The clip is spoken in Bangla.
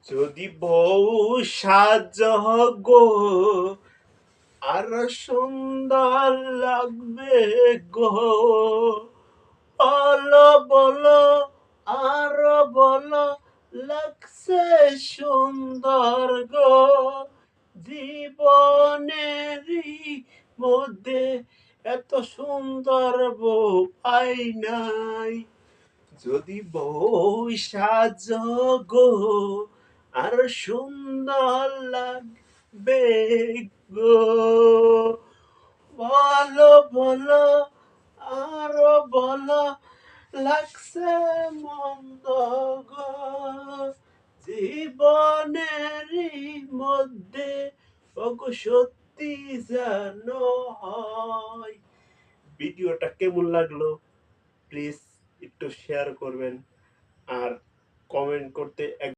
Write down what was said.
যদি বউ সাজ গো আর সুন্দর লাগবে গো, বলো বলো আর বলো, লাগছে সুন্দর গো, জীবনেরই মধ্যে এত সুন্দর বউ পাই নাই। যদি বউ সাজ গো আর সুন্দর লাগবে গো, বলো বলো আরো বলো, লাগছে মন্দ গো, জীবনেরই মধ্যে ওগো সত্যি যেন হয়। ভিডিওটা কেমন লাগলো প্লিজ একটু শেয়ার করবেন আর কমেন্ট করতে